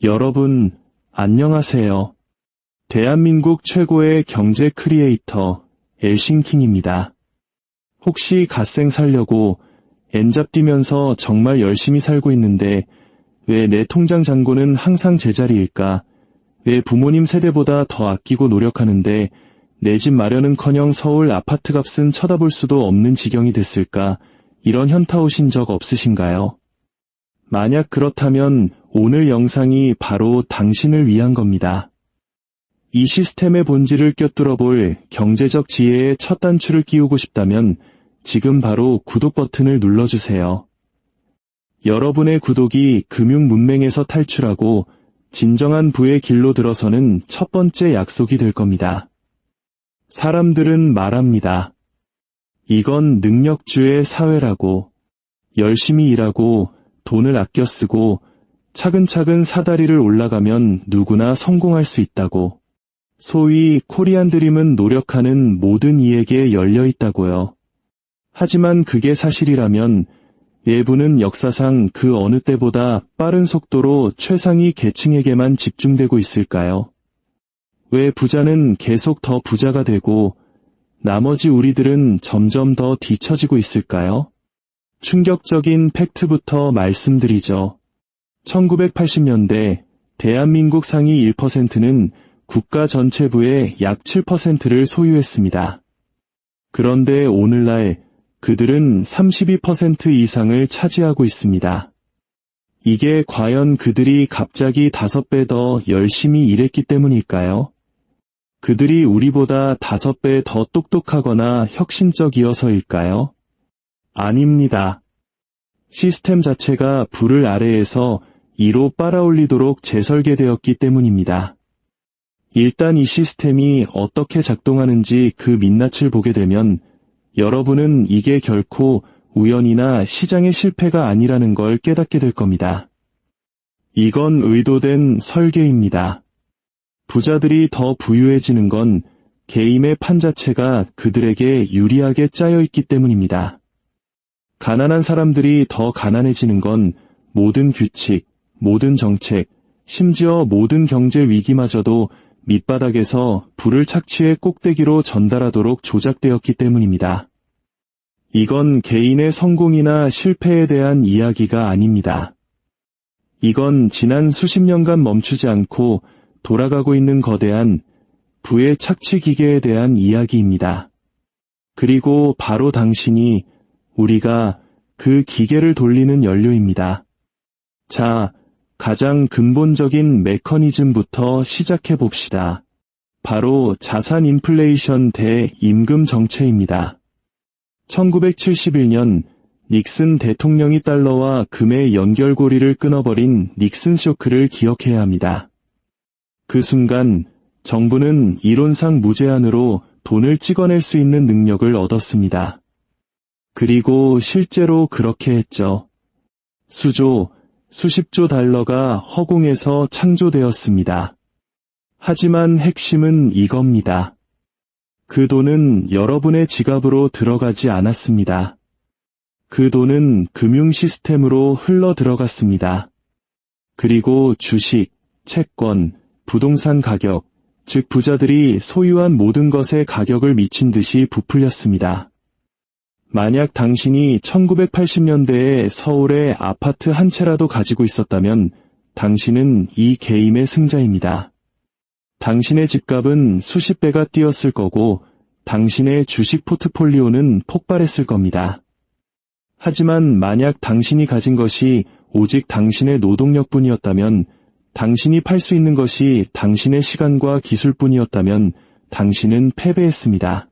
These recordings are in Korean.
여러분, 안녕하세요. 대한민국 최고의 경제 크리에이터 엘싱킹입니다. 혹시 갓생 살려고 N잡 뛰면서 정말 열심히 살고 있는데 왜 내 통장 잔고는 항상 제자리일까? 왜 부모님 세대보다 더 아끼고 노력하는데 내 집 마련은커녕 서울 아파트 값은 쳐다볼 수도 없는 지경이 됐을까? 이런 현타 오신 적 없으신가요? 만약 그렇다면 오늘 영상이 바로 당신을 위한 겁니다. 이 시스템의 본질을 꿰뚫어 볼 경제적 지혜의 첫 단추를 끼우고 싶다면 지금 바로 구독 버튼을 눌러주세요. 여러분의 구독이 금융 문맹에서 탈출하고 진정한 부의 길로 들어서는 첫 번째 약속이 될 겁니다. 사람들은 말합니다. 이건 능력주의 사회라고. 열심히 일하고 돈을 아껴 쓰고 차근차근 사다리를 올라가면 누구나 성공할 수 있다고. 소위 코리안 드림은 노력하는 모든 이에게 열려 있다고요. 하지만 그게 사실이라면 예부는 역사상 그 어느 때보다 빠른 속도로 최상위 계층에게만 집중되고 있을까요? 왜 부자는 계속 더 부자가 되고 나머지 우리들은 점점 더 뒤처지고 있을까요? 충격적인 팩트부터 말씀드리죠. 1980년대 대한민국 상위 1%는 국가 전체 부의 약 7%를 소유했습니다. 그런데 오늘날 그들은 32% 이상을 차지하고 있습니다. 이게 과연 그들이 갑자기 5배 더 열심히 일했기 때문일까요? 그들이 우리보다 5배 더 똑똑하거나 혁신적이어서일까요? 아닙니다. 시스템 자체가 불을 아래에서 이로 빨아올리도록 재설계되었기 때문입니다. 일단 이 시스템이 어떻게 작동하는지 그 민낯을 보게 되면 여러분은 이게 결코 우연이나 시장의 실패가 아니라는 걸 깨닫게 될 겁니다. 이건 의도된 설계입니다. 부자들이 더 부유해지는 건 게임의 판 자체가 그들에게 유리하게 짜여 있기 때문입니다. 가난한 사람들이 더 가난해지는 건 모든 규칙, 모든 정책, 심지어 모든 경제 위기마저도 밑바닥에서 불을 착취해 꼭대기로 전달하도록 조작되었기 때문입니다. 이건 개인의 성공이나 실패에 대한 이야기가 아닙니다. 이건 지난 수십 년간 멈추지 않고 돌아가고 있는 거대한 부의 착취 기계에 대한 이야기입니다. 그리고 바로 당신이 우리가 그 기계를 돌리는 연료입니다. 자, 가장 근본적인 메커니즘부터 시작해 봅시다. 바로 자산 인플레이션 대 임금 정체입니다. 1971년 닉슨 대통령이 달러와 금의 연결고리를 끊어버린 닉슨 쇼크를 기억해야 합니다. 그 순간 정부는 이론상 무제한으로 돈을 찍어낼 수 있는 능력을 얻었습니다. 그리고 실제로 그렇게 했죠. 수조, 수십조 달러가 허공에서 창조되었습니다. 하지만 핵심은 이겁니다. 그 돈은 여러분의 지갑으로 들어가지 않았습니다. 그 돈은 금융 시스템으로 흘러 들어갔습니다. 그리고 주식, 채권, 부동산 가격, 즉 부자들이 소유한 모든 것의 가격을 미친 듯이 부풀렸습니다. 만약 당신이 1980년대에 서울의 아파트 한 채라도 가지고 있었다면 당신은 이 게임의 승자입니다. 당신의 집값은 수십 배가 뛰었을 거고 당신의 주식 포트폴리오는 폭발했을 겁니다. 하지만 만약 당신이 가진 것이 오직 당신의 노동력뿐이었다면, 당신이 팔 수 있는 것이 당신의 시간과 기술뿐이었다면 당신은 패배했습니다.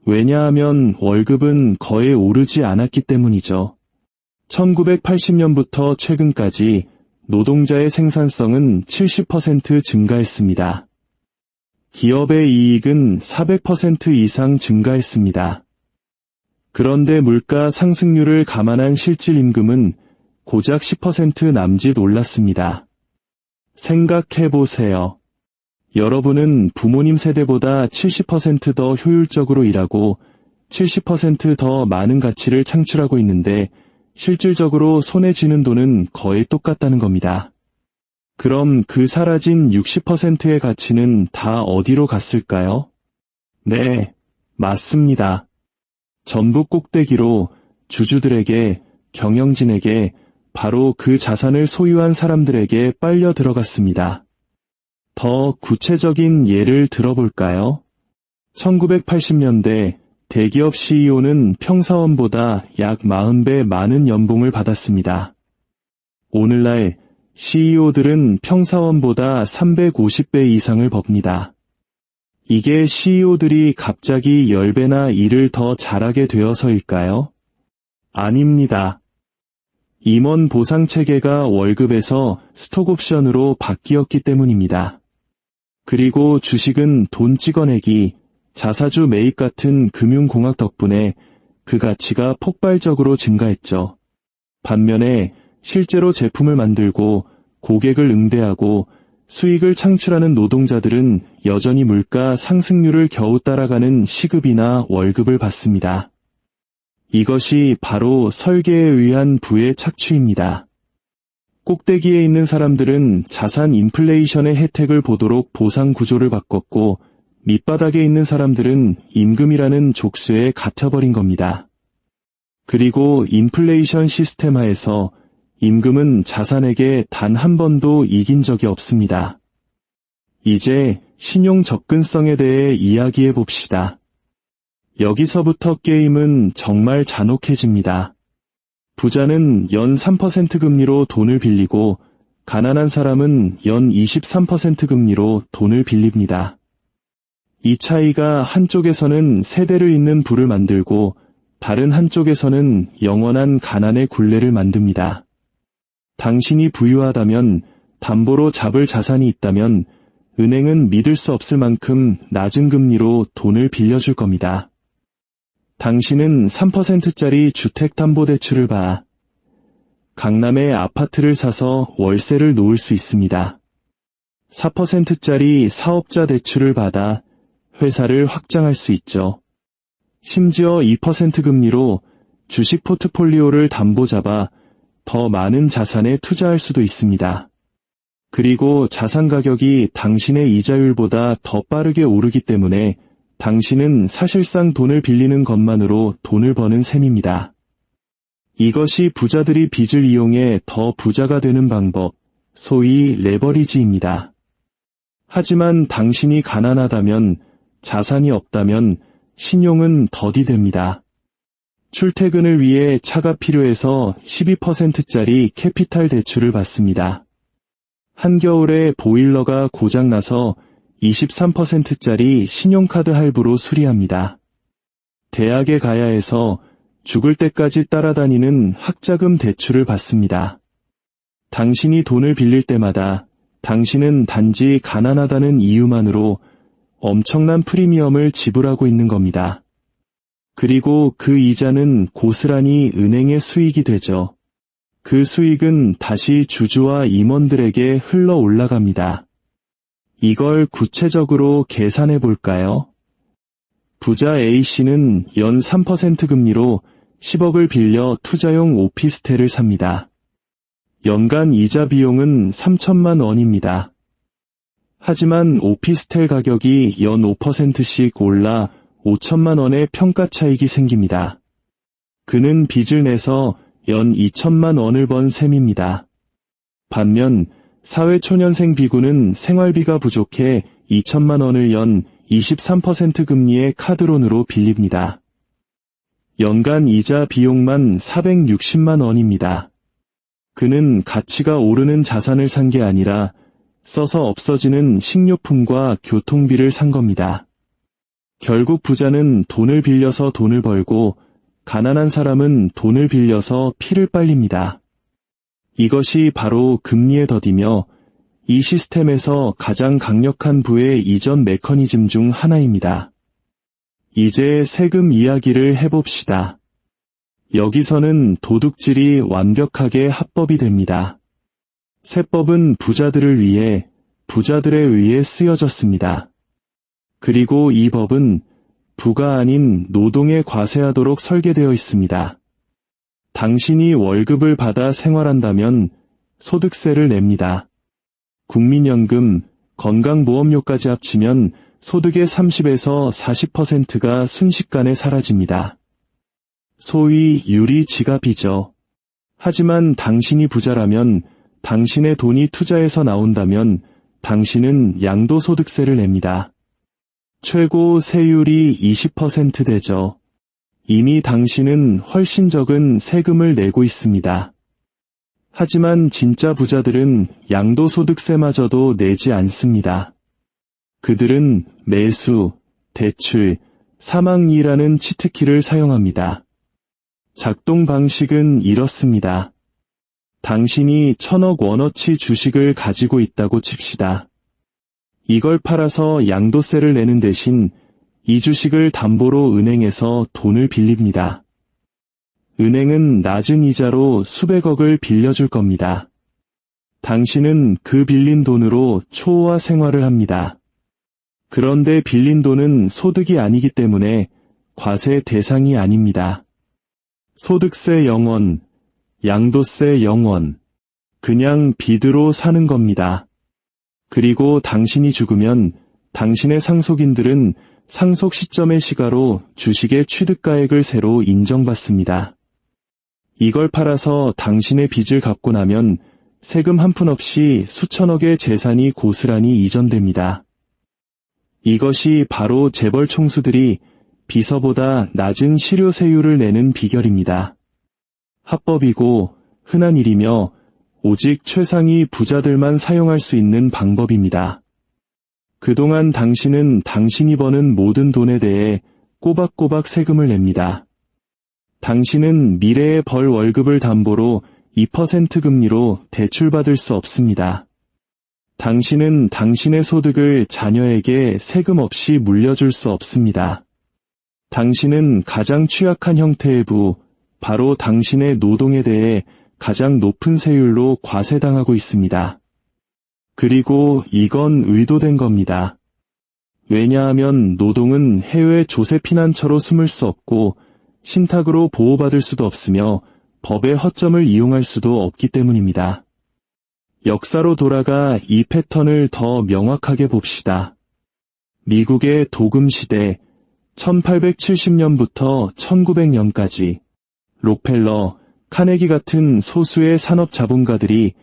왜냐하면 월급은 거의 오르지 않았기 때문이죠. 1980년부터 최근까지 노동자의 생산성은 70% 증가했습니다. 기업의 이익은 400% 이상 증가했습니다. 그런데 물가 상승률을 감안한 실질임금은 고작 10% 남짓 올랐습니다. 생각해보세요. 여러분은 부모님 세대보다 70% 더 효율적으로 일하고 70% 더 많은 가치를 창출하고 있는데 실질적으로 손에 쥐는 돈은 거의 똑같다는 겁니다. 그럼 그 사라진 60%의 가치는 다 어디로 갔을까요? 네, 맞습니다. 전북 꼭대기로 주주들에게, 경영진에게, 바로 그 자산을 소유한 사람들에게 빨려 들어갔습니다. 더 구체적인 예를 들어볼까요? 1980년대 대기업 CEO는 평사원보다 약 40배 많은 연봉을 받았습니다. 오늘날 CEO들은 평사원보다 350배 이상을 법니다. 이게 CEO들이 갑자기 10배나 일을 더 잘하게 되어서일까요? 아닙니다. 임원 보상 체계가 월급에서 스톡옵션으로 바뀌었기 때문입니다. 그리고 주식은 돈 찍어내기, 자사주 매입 같은 금융공학 덕분에 그 가치가 폭발적으로 증가했죠. 반면에 실제로 제품을 만들고 고객을 응대하고 수익을 창출하는 노동자들은 여전히 물가 상승률을 겨우 따라가는 시급이나 월급을 받습니다. 이것이 바로 설계에 의한 부의 착취입니다. 꼭대기에 있는 사람들은 자산 인플레이션의 혜택을 보도록 보상 구조를 바꿨고 밑바닥에 있는 사람들은 임금이라는 족쇄에 갇혀버린 겁니다. 그리고 인플레이션 시스템 하에서 임금은 자산에게 단 한 번도 이긴 적이 없습니다. 이제 신용 접근성에 대해 이야기해 봅시다. 여기서부터 게임은 정말 잔혹해집니다. 부자는 연 3% 금리로 돈을 빌리고 가난한 사람은 연 23% 금리로 돈을 빌립니다. 이 차이가 한쪽에서는 세대를 잇는 부를 만들고 다른 한쪽에서는 영원한 가난의 굴레를 만듭니다. 당신이 부유하다면, 담보로 잡을 자산이 있다면 은행은 믿을 수 없을 만큼 낮은 금리로 돈을 빌려줄 겁니다. 당신은 3%짜리 주택담보대출을 받아 강남에 아파트를 사서 월세를 놓을 수 있습니다. 4%짜리 사업자 대출을 받아 회사를 확장할 수 있죠. 심지어 2% 금리로 주식 포트폴리오를 담보 잡아 더 많은 자산에 투자할 수도 있습니다. 그리고 자산 가격이 당신의 이자율보다 더 빠르게 오르기 때문에 당신은 사실상 돈을 빌리는 것만으로 돈을 버는 셈입니다. 이것이 부자들이 빚을 이용해 더 부자가 되는 방법, 소위 레버리지입니다. 하지만 당신이 가난하다면, 자산이 없다면 신용은 더디됩니다. 출퇴근을 위해 차가 필요해서 12%짜리 캐피탈 대출을 받습니다. 한겨울에 보일러가 고장나서 23%짜리 신용카드 할부로 수리합니다. 대학에 가야 해서 죽을 때까지 따라다니는 학자금 대출을 받습니다. 당신이 돈을 빌릴 때마다 당신은 단지 가난하다는 이유만으로 엄청난 프리미엄을 지불하고 있는 겁니다. 그리고 그 이자는 고스란히 은행의 수익이 되죠. 그 수익은 다시 주주와 임원들에게 흘러 올라갑니다. 이걸 구체적으로 계산해 볼까요? 부자 A씨는 연 3% 금리로 10억을 빌려 투자용 오피스텔을 삽니다. 연간 이자 비용은 3천만 원입니다. 하지만 오피스텔 가격이 연 5%씩 올라 5천만 원의 평가 차익이 생깁니다. 그는 빚을 내서 연 2천만 원을 번 셈입니다. 반면 사회초년생 비구는 생활비가 부족해 2천만 원을 연 23% 금리의 카드론으로 빌립니다. 연간 이자 비용만 460만 원입니다. 그는 가치가 오르는 자산을 산 게 아니라 써서 없어지는 식료품과 교통비를 산 겁니다. 결국 부자는 돈을 빌려서 돈을 벌고 가난한 사람은 돈을 빌려서 피를 빨립니다. 이것이 바로 금리의 덫이며 이 시스템에서 가장 강력한 부의 이전 메커니즘 중 하나입니다. 이제 세금 이야기를 해봅시다. 여기서는 도둑질이 완벽하게 합법이 됩니다. 세법은 부자들을 위해, 부자들에 의해 쓰여졌습니다. 그리고 이 법은 부가 아닌 노동에 과세하도록 설계되어 있습니다. 당신이 월급을 받아 생활한다면 소득세를 냅니다. 국민연금, 건강보험료까지 합치면 소득의 30에서 40%가 순식간에 사라집니다. 소위 유리지갑이죠. 하지만 당신이 부자라면, 당신의 돈이 투자에서 나온다면 당신은 양도소득세를 냅니다. 최고 세율이 20% 되죠. 이미 당신은 훨씬 적은 세금을 내고 있습니다. 하지만 진짜 부자들은 양도소득세마저도 내지 않습니다. 그들은 매수, 대출, 사망이라는 치트키를 사용합니다. 작동 방식은 이렇습니다. 당신이 1,000억 원어치 주식을 가지고 있다고 칩시다. 이걸 팔아서 양도세를 내는 대신 이 주식을 담보로 은행에서 돈을 빌립니다. 은행은 낮은 이자로 수백억을 빌려줄 겁니다. 당신은 그 빌린 돈으로 초호화 생활을 합니다. 그런데 빌린 돈은 소득이 아니기 때문에 과세 대상이 아닙니다. 소득세 0원, 양도세 0원, 그냥 빚으로 사는 겁니다. 그리고 당신이 죽으면 당신의 상속인들은 상속 시점의 시가로 주식의 취득가액을 새로 인정받습니다. 이걸 팔아서 당신의 빚을 갚고 나면 세금 한 푼 없이 수천억의 재산이 고스란히 이전됩니다. 이것이 바로 재벌 총수들이 비서보다 낮은 실효세율을 내는 비결입니다. 합법이고 흔한 일이며 오직 최상위 부자들만 사용할 수 있는 방법입니다. 그동안 당신은 당신이 버는 모든 돈에 대해 꼬박꼬박 세금을 냅니다. 당신은 미래에 벌 월급을 담보로 2% 금리로 대출받을 수 없습니다. 당신은 당신의 소득을 자녀에게 세금 없이 물려줄 수 없습니다. 당신은 가장 취약한 형태의 부, 바로 당신의 노동에 대해 가장 높은 세율로 과세당하고 있습니다. 그리고 이건 의도된 겁니다. 왜냐하면 노동은 해외 조세 피난처로 숨을 수 없고 신탁으로 보호받을 수도 없으며 법의 허점을 이용할 수도 없기 때문입니다. 역사로 돌아가 이 패턴을 더 명확하게 봅시다. 미국의 도금 시대 1870년부터 1900년까지 록펠러, 카네기 같은 소수의 산업 자본가들이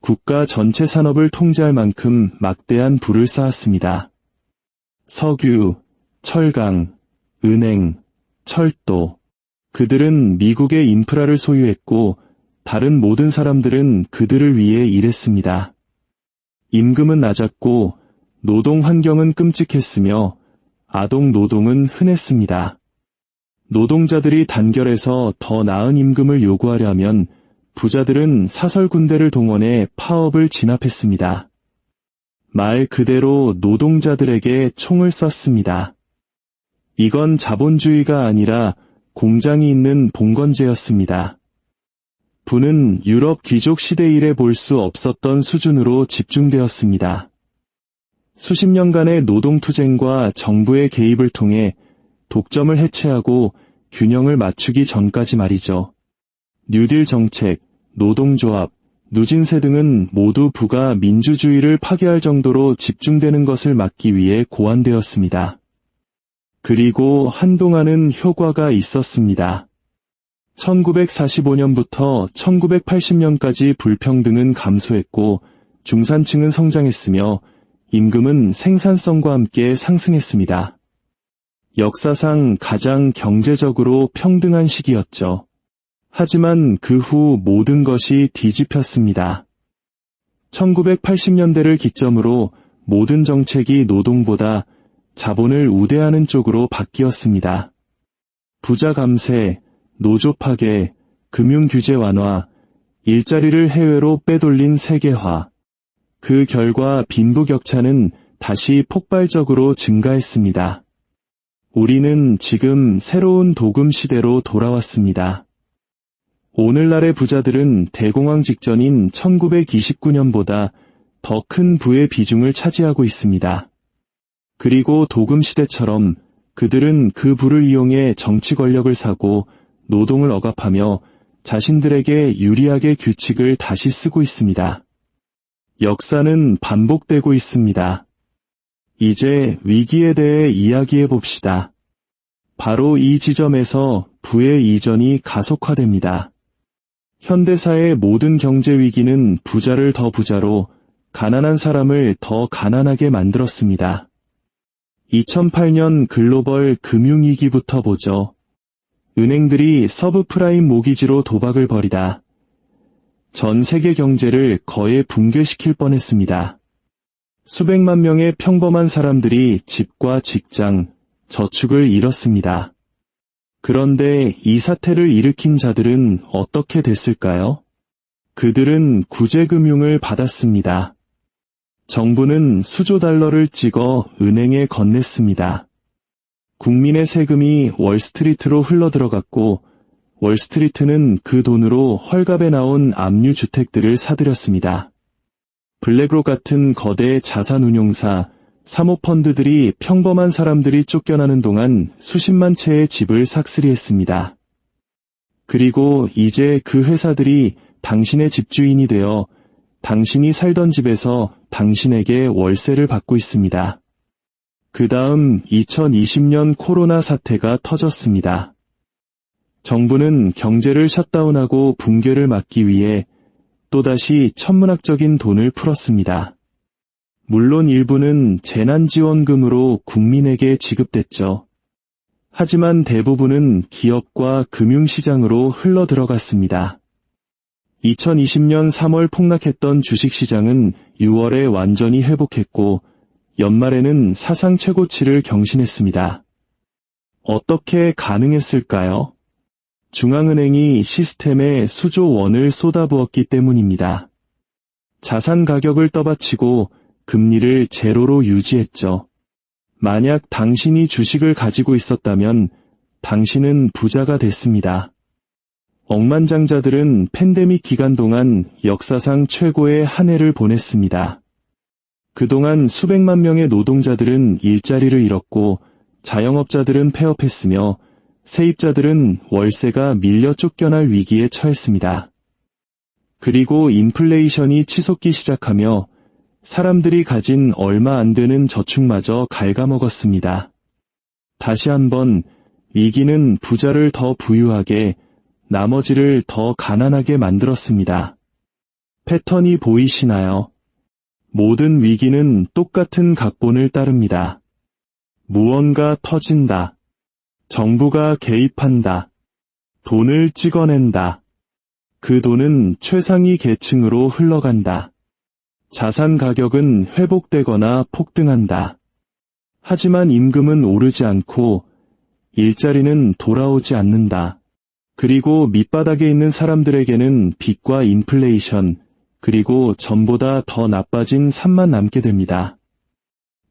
국가 전체 산업을 통제할 만큼 막대한 부를 쌓았습니다. 석유, 철강, 은행, 철도. 그들은 미국의 인프라를 소유했고 다른 모든 사람들은 그들을 위해 일했습니다. 임금은 낮았고 노동 환경은 끔찍했으며 아동 노동은 흔했습니다. 노동자들이 단결해서 더 나은 임금을 요구하려면 부자들은 사설 군대를 동원해 파업을 진압했습니다. 말 그대로 노동자들에게 총을 쐈습니다. 이건 자본주의가 아니라 공장이 있는 봉건제였습니다. 부는 유럽 귀족 시대 이래 볼 수 없었던 수준으로 집중되었습니다. 수십 년간의 노동투쟁과 정부의 개입을 통해 독점을 해체하고 균형을 맞추기 전까지 말이죠. 뉴딜 정책, 노동조합, 누진세 등은 모두 부가 민주주의를 파괴할 정도로 집중되는 것을 막기 위해 고안되었습니다. 그리고 한동안은 효과가 있었습니다. 1945년부터 1980년까지 불평등은 감소했고 중산층은 성장했으며 임금은 생산성과 함께 상승했습니다. 역사상 가장 경제적으로 평등한 시기였죠. 하지만 그 후 모든 것이 뒤집혔습니다. 1980년대를 기점으로 모든 정책이 노동보다 자본을 우대하는 쪽으로 바뀌었습니다. 부자 감세, 노조 파괴, 금융 규제 완화, 일자리를 해외로 빼돌린 세계화. 그 결과 빈부격차는 다시 폭발적으로 증가했습니다. 우리는 지금 새로운 도금 시대로 돌아왔습니다. 오늘날의 부자들은 대공황 직전인 1929년보다 더 큰 부의 비중을 차지하고 있습니다. 그리고 도금 시대처럼 그들은 그 부를 이용해 정치 권력을 사고 노동을 억압하며 자신들에게 유리하게 규칙을 다시 쓰고 있습니다. 역사는 반복되고 있습니다. 이제 위기에 대해 이야기해 봅시다. 바로 이 지점에서 부의 이전이 가속화됩니다. 현대사의 모든 경제 위기는 부자를 더 부자로, 가난한 사람을 더 가난하게 만들었습니다. 2008년 글로벌 금융위기부터 보죠. 은행들이 서브프라임 모기지로 도박을 벌이다 전 세계 경제를 거의 붕괴시킬 뻔했습니다. 수백만 명의 평범한 사람들이 집과 직장, 저축을 잃었습니다. 그런데 이 사태를 일으킨 자들은 어떻게 됐을까요? 그들은 구제금융을 받았습니다. 정부는 수조 달러를 찍어 은행에 건넸습니다. 국민의 세금이 월스트리트로 흘러들어갔고 월스트리트는 그 돈으로 헐값에 나온 압류주택들을 사들였습니다. 블랙록 같은 거대 자산운용사, 사모펀드들이 평범한 사람들이 쫓겨나는 동안 수십만 채의 집을 삭스리했습니다. 그리고 이제 그 회사들이 당신의 집주인이 되어 당신이 살던 집에서 당신에게 월세를 받고 있습니다. 그 다음 2020년 코로나 사태가 터졌습니다. 정부는 경제를 셧다운하고 붕괴를 막기 위해 또다시 천문학적인 돈을 풀었습니다. 물론 일부는 재난지원금으로 국민에게 지급됐죠. 하지만 대부분은 기업과 금융시장으로 흘러들어갔습니다. 2020년 3월 폭락했던 주식시장은 6월에 완전히 회복했고 연말에는 사상 최고치를 경신했습니다. 어떻게 가능했을까요? 중앙은행이 시스템에 수조 원을 쏟아부었기 때문입니다. 자산 가격을 떠받치고 금리를 제로로 유지했죠. 만약 당신이 주식을 가지고 있었다면 당신은 부자가 됐습니다. 억만장자들은 팬데믹 기간 동안 역사상 최고의 한 해를 보냈습니다. 그동안 수백만 명의 노동자들은 일자리를 잃었고 자영업자들은 폐업했으며 세입자들은 월세가 밀려 쫓겨날 위기에 처했습니다. 그리고 인플레이션이 치솟기 시작하며 사람들이 가진 얼마 안 되는 저축마저 갉아먹었습니다. 다시 한번 위기는 부자를 더 부유하게, 나머지를 더 가난하게 만들었습니다. 패턴이 보이시나요? 모든 위기는 똑같은 각본을 따릅니다. 무언가 터진다. 정부가 개입한다. 돈을 찍어낸다. 그 돈은 최상위 계층으로 흘러간다. 자산 가격은 회복되거나 폭등한다. 하지만 임금은 오르지 않고 일자리는 돌아오지 않는다. 그리고 밑바닥에 있는 사람들에게는 빚과 인플레이션, 그리고 전보다 더 나빠진 삶만 남게 됩니다.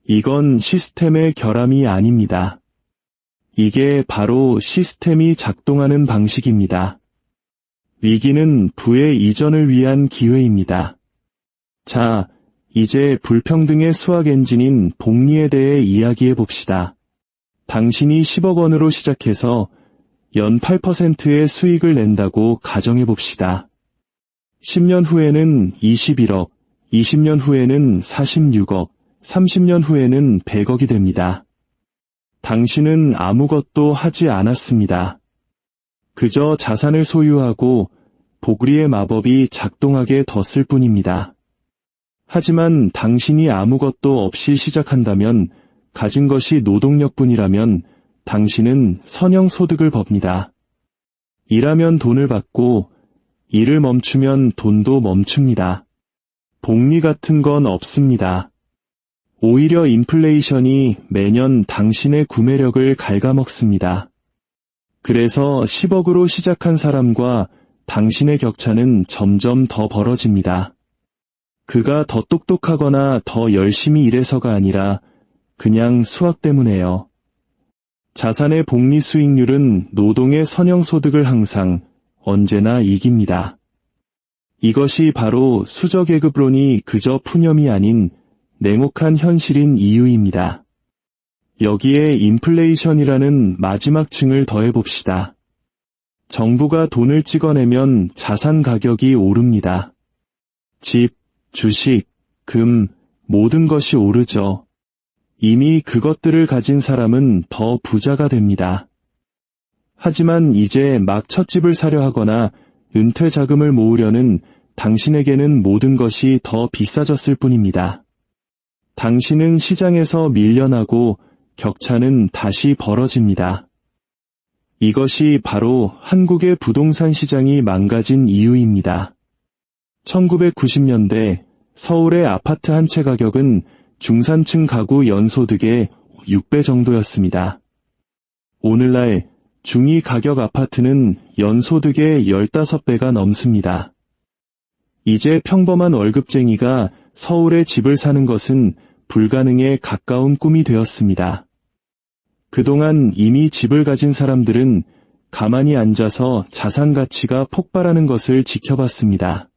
이건 시스템의 결함이 아닙니다. 이게 바로 시스템이 작동하는 방식입니다. 위기는 부의 이전을 위한 기회입니다. 자, 이제 불평등의 수학 엔진인 복리에 대해 이야기해 봅시다. 당신이 10억 원으로 시작해서 연 8%의 수익을 낸다고 가정해 봅시다. 10년 후에는 21억, 20년 후에는 46억, 30년 후에는 100억이 됩니다. 당신은 아무것도 하지 않았습니다. 그저 자산을 소유하고 복리의 마법이 작동하게 뒀을 뿐입니다. 하지만 당신이 아무것도 없이 시작한다면, 가진 것이 노동력뿐이라면 당신은 선형소득을 법니다. 일하면 돈을 받고 일을 멈추면 돈도 멈춥니다. 복리 같은 건 없습니다. 오히려 인플레이션이 매년 당신의 구매력을 갉아먹습니다. 그래서 10억으로 시작한 사람과 당신의 격차는 점점 더 벌어집니다. 그가 더 똑똑하거나 더 열심히 일해서가 아니라 그냥 수학 때문에요. 자산의 복리 수익률은 노동의 선형소득을 항상, 언제나 이깁니다. 이것이 바로 수저계급론이 그저 푸념이 아닌 냉혹한 현실인 이유입니다. 여기에 인플레이션이라는 마지막 층을 더해봅시다. 정부가 돈을 찍어내면 자산 가격이 오릅니다. 집, 주식, 금, 모든 것이 오르죠. 이미 그것들을 가진 사람은 더 부자가 됩니다. 하지만 이제 막 찻집을 사려 하거나 은퇴 자금을 모으려는 당신에게는 모든 것이 더 비싸졌을 뿐입니다. 당신은 시장에서 밀려나고 격차는 다시 벌어집니다. 이것이 바로 한국의 부동산 시장이 망가진 이유입니다. 1990년대 서울의 아파트 한 채 가격은 중산층 가구 연소득의 6배 정도였습니다. 오늘날 중위 가격 아파트는 연소득의 15배가 넘습니다. 이제 평범한 월급쟁이가 서울에 집을 사는 것은 불가능에 가까운 꿈이 되었습니다. 그동안 이미 집을 가진 사람들은 가만히 앉아서 자산 가치가 폭발하는 것을 지켜봤습니다.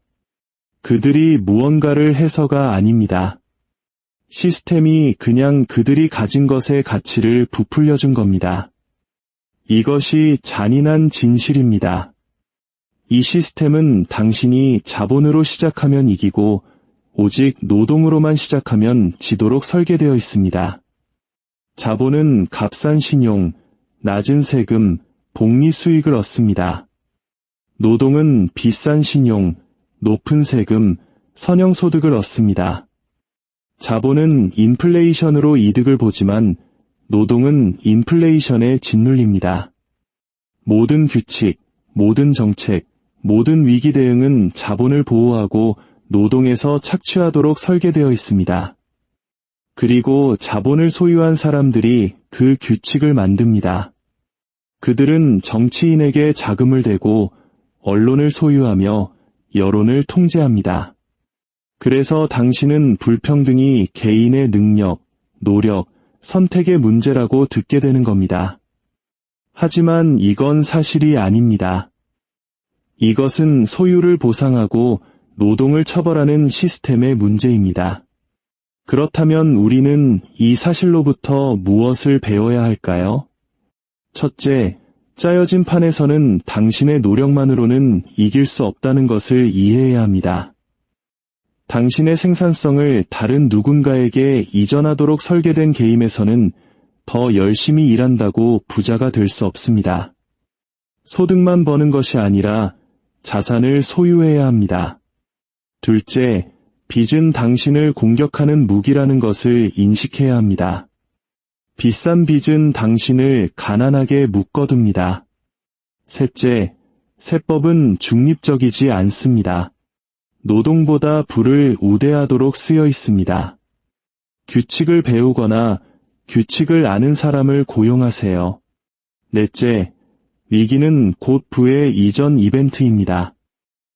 그들이 무언가를 해서가 아닙니다. 시스템이 그냥 그들이 가진 것의 가치를 부풀려 준 겁니다. 이것이 잔인한 진실입니다. 이 시스템은 당신이 자본으로 시작하면 이기고 오직 노동으로만 시작하면 지도록 설계되어 있습니다. 자본은 값싼 신용, 낮은 세금, 복리 수익을 얻습니다. 노동은 비싼 신용, 높은 세금, 선형소득을 얻습니다. 자본은 인플레이션으로 이득을 보지만 노동은 인플레이션에 짓눌립니다. 모든 규칙, 모든 정책, 모든 위기 대응은 자본을 보호하고 노동에서 착취하도록 설계되어 있습니다. 그리고 자본을 소유한 사람들이 그 규칙을 만듭니다. 그들은 정치인에게 자금을 대고 언론을 소유하며 여론을 통제합니다. 그래서 당신은 불평등이 개인의 능력, 노력, 선택의 문제라고 듣게 되는 겁니다. 하지만 이건 사실이 아닙니다. 이것은 소유를 보상하고 노동을 처벌하는 시스템의 문제입니다. 그렇다면 우리는 이 사실로부터 무엇을 배워야 할까요? 첫째, 짜여진 판에서는 당신의 노력만으로는 이길 수 없다는 것을 이해해야 합니다. 당신의 생산성을 다른 누군가에게 이전하도록 설계된 게임에서는 더 열심히 일한다고 부자가 될 수 없습니다. 소득만 버는 것이 아니라 자산을 소유해야 합니다. 둘째, 빚은 당신을 공격하는 무기라는 것을 인식해야 합니다. 비싼 빚은 당신을 가난하게 묶어둡니다. 셋째, 세법은 중립적이지 않습니다. 노동보다 부를 우대하도록 쓰여 있습니다. 규칙을 배우거나 규칙을 아는 사람을 고용하세요. 넷째, 위기는 곧 부의 이전 이벤트입니다.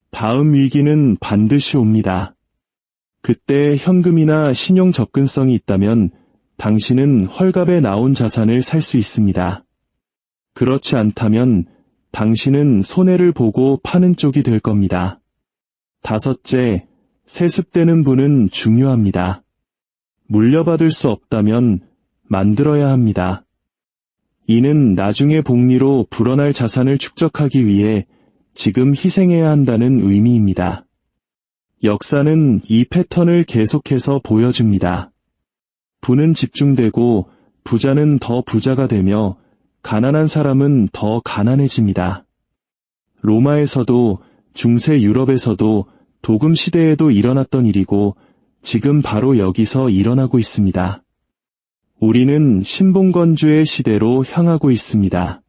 다음 위기는 반드시 옵니다. 그때 현금이나 신용 접근성이 있다면 당신은 헐값에 나온 자산을 살 수 있습니다. 그렇지 않다면 당신은 손해를 보고 파는 쪽이 될 겁니다. 다섯째, 세습되는 부는 중요합니다. 물려받을 수 없다면 만들어야 합니다. 이는 나중에 복리로 불어날 자산을 축적하기 위해 지금 희생해야 한다는 의미입니다. 역사는 이 패턴을 계속해서 보여줍니다. 부는 집중되고 부자는 더 부자가 되며 가난한 사람은 더 가난해집니다. 로마에서도 중세 유럽에서도 도금 시대에도 일어났던 일이고 지금 바로 여기서 일어나고 있습니다. 우리는 신봉건주의 시대로 향하고 있습니다.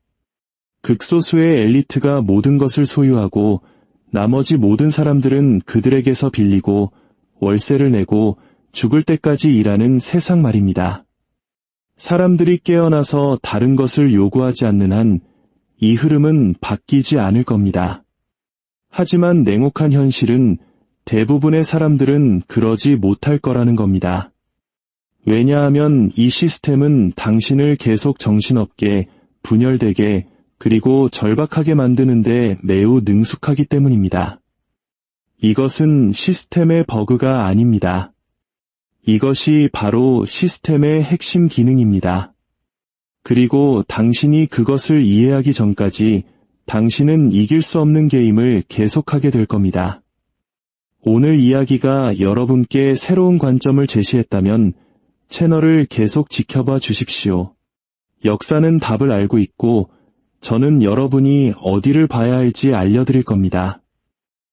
극소수의 엘리트가 모든 것을 소유하고 나머지 모든 사람들은 그들에게서 빌리고 월세를 내고 죽을 때까지 일하는 세상 말입니다. 사람들이 깨어나서 다른 것을 요구하지 않는 한 이 흐름은 바뀌지 않을 겁니다. 하지만 냉혹한 현실은 대부분의 사람들은 그러지 못할 거라는 겁니다. 왜냐하면 이 시스템은 당신을 계속 정신없게, 분열되게, 그리고 절박하게 만드는데 매우 능숙하기 때문입니다. 이것은 시스템의 버그가 아닙니다. 이것이 바로 시스템의 핵심 기능입니다. 그리고 당신이 그것을 이해하기 전까지 당신은 이길 수 없는 게임을 계속하게 될 겁니다. 오늘 이야기가 여러분께 새로운 관점을 제시했다면 채널을 계속 지켜봐 주십시오. 역사는 답을 알고 있고 저는 여러분이 어디를 봐야 할지 알려드릴 겁니다.